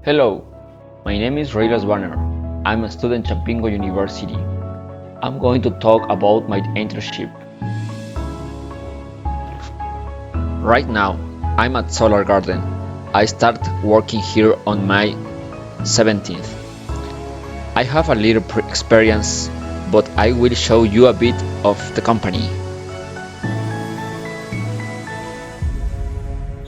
Hello, my name is Reyes Banner. I'm a student at Chapingo University. I'm going to talk about my internship. Right now, I'm at Solar Garden. I started working here on May 17th. I have a little experience, but I will show you a bit of the company.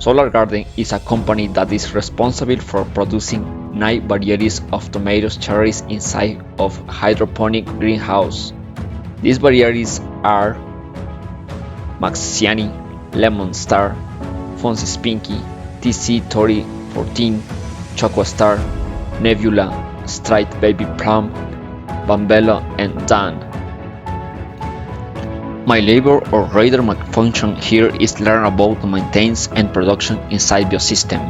Solar Garden is a company that is responsible for producing 9 varieties of tomatoes cherries inside of hydroponic greenhouse. These varieties are Maxiani, Lemon Star, Fonzie Spinky, TC Tori 14, Choco Star, Nebula, Striped Baby Plum, Bambella, and Dan. My labor or rather my function here is learn about the maintenance and production inside biosystem.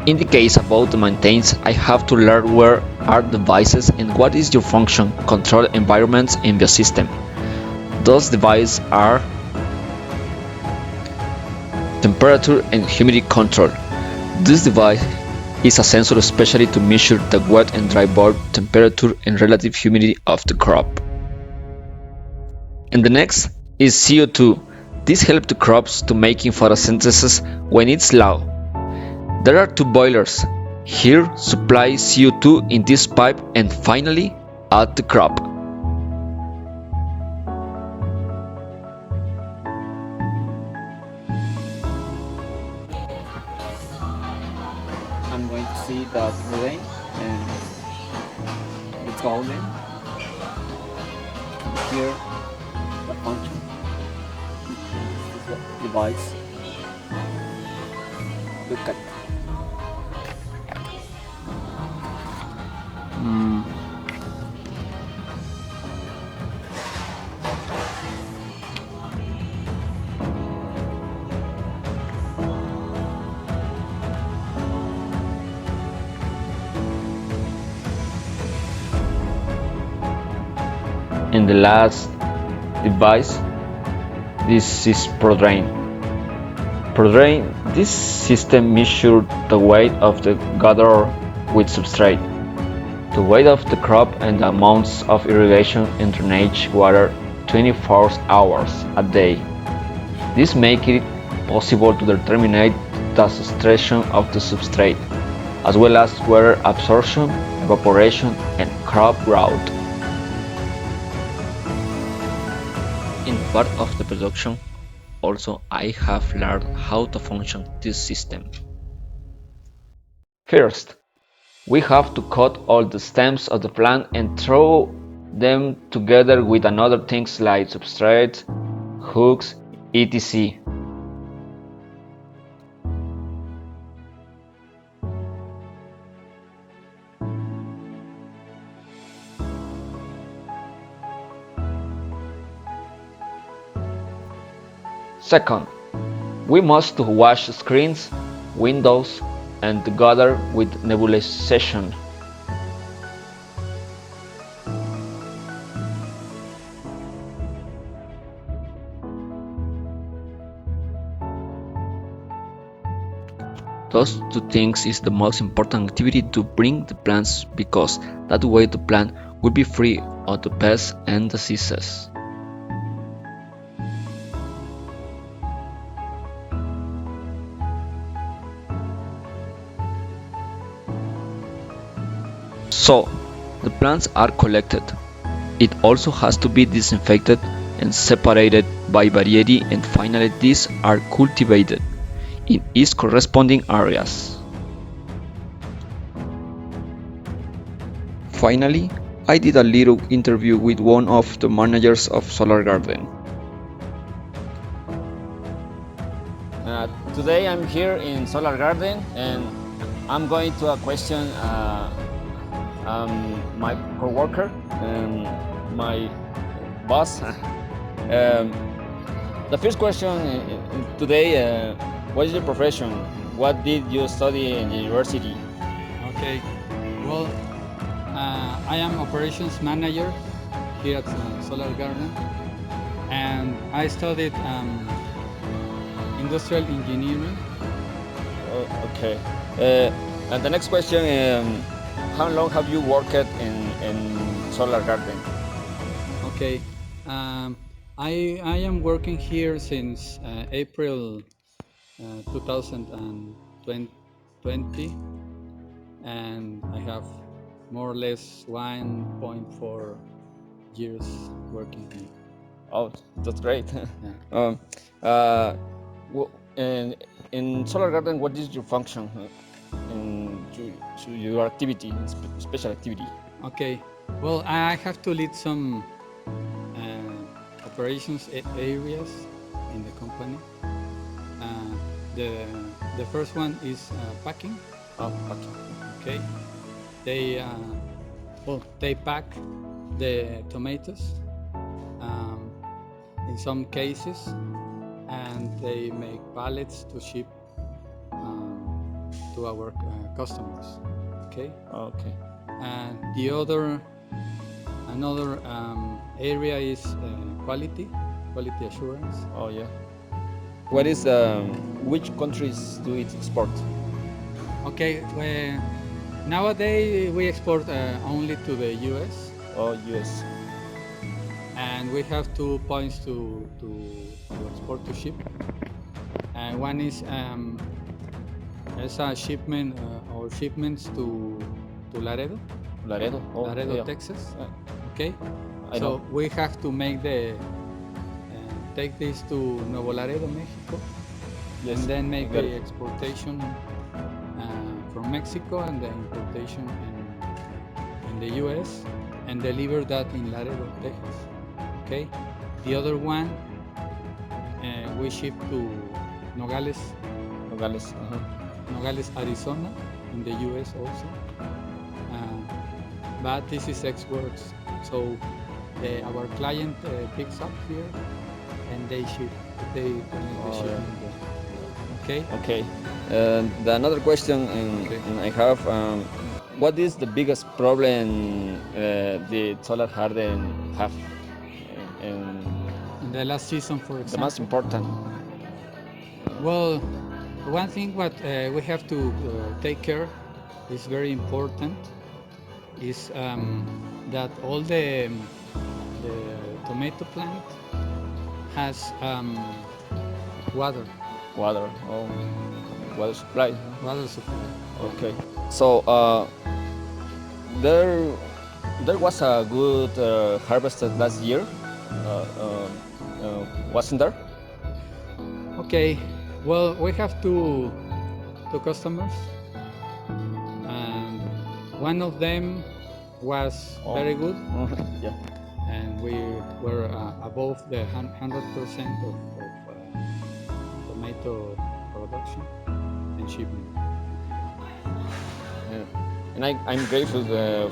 In the case about the maintenance, I have to learn where are devices and what is your function, control environments in biosystem. Those devices are temperature and humidity control. This device is a sensor especially to measure the wet and dry bulb temperature and relative humidity of the crop. And the next is CO2. This helps the crops to making photosynthesis when it's low. There are 2 boilers. Here supply CO2 in this pipe and finally at the crop. I'm going to see the rain and it's golden. Here, the function. This is the device. Look at. And the last device, this is ProDrain. ProDrain, this system measures the weight of the gather with substrate, the weight of the crop and the amounts of irrigation and drainage water 24 hours a day. This makes it possible to determine the saturation of the substrate, as well as water absorption, evaporation, and crop growth. In part of the production, also I have learned how to function this system. First, we have to cut all the stems of the plant and throw them together with another things like substrates, hooks, etc. Second, we must wash screens, windows, and the gutter with nebulization. Those 2 things is the most important activity to bring the plants because that way the plant will be free of the pests and diseases. So, the plants are collected. It also has to be disinfected and separated by variety, and finally these are cultivated in its corresponding areas. Finally, I did a little interview with one of the managers of Solar Garden. Today I'm here in Solar Garden and I'm going to a question my coworker and my boss. The first question today, what is your profession? What did you study in the university? Okay, well, I am operations manager here at Solar Garden, and I studied industrial engineering Okay. And the next question: how long have you worked in Solar Garden? Okay. Um, I am working here since April 2020, and I have more or less 1.4 years working here. Oh, that's great. Yeah. um, uh, and in Solar Garden, what is your function to your activity, special activity? Okay. Well, I have to lead some operations areas in the company. Uh, the the first one is packing. Oh, okay. Okay. They they pack the tomatoes um, in some cases, and they make pallets to ship to our customers. Okay. Okay. And the other another area is quality assurance. Oh, yeah. What is which countries do it export? Okay. Nowadays we export only to the U.S. Oh, US. and we have 2 points to export to ship. And one is as a shipment or shipments to Laredo, Laredo. Oh, Laredo, yeah. Texas. Uh, Okay, I so know. we have to make take this to Nuevo Laredo, Mexico, Yes. and then I make got the it. exportation from Mexico and the importation in the U.S. and deliver that in Laredo, Texas. Okay, the other one we ship to Nogales, Nogales. Nogales, Arizona, in the U.S. also. But this is ex-works, so our client picks up here and they ship. They make the Oh, yeah. shipment there. Okay. Okay. The another question Okay. I have: what is the biggest problem the Solar Garden have? And In the last season, for the most example. important. Well, one thing what we have to take care is very important is that all the tomato plant has water Water. Oh, water supply. water supply. Yeah. Okay. So there there was a good harvest last year. Wasn't there? Okay. Well, we have two customers, and one of them was Oh. very good, Yeah. and we were above the 100% of tomato production and shipment. And I'm grateful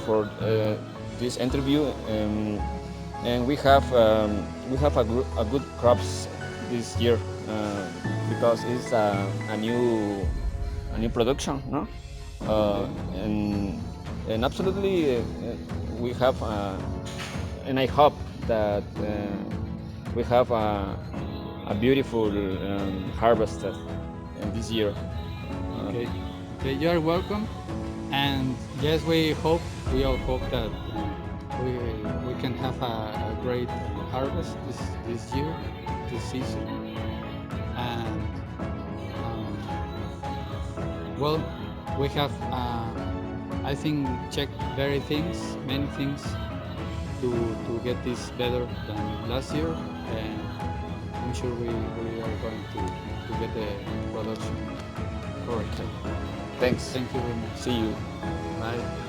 for this interview. And we have a good crops this year because it's a new production, no? And absolutely we have and I hope that we have a beautiful harvest this year. Okay. Okay, you are welcome. And yes, we all hope that we can have a great harvest this year, this season. And well, we have, I think, checked many things to get this better than last year. And I'm sure we are going to get the production correct. Thanks. Thank you very much. See you. Bye.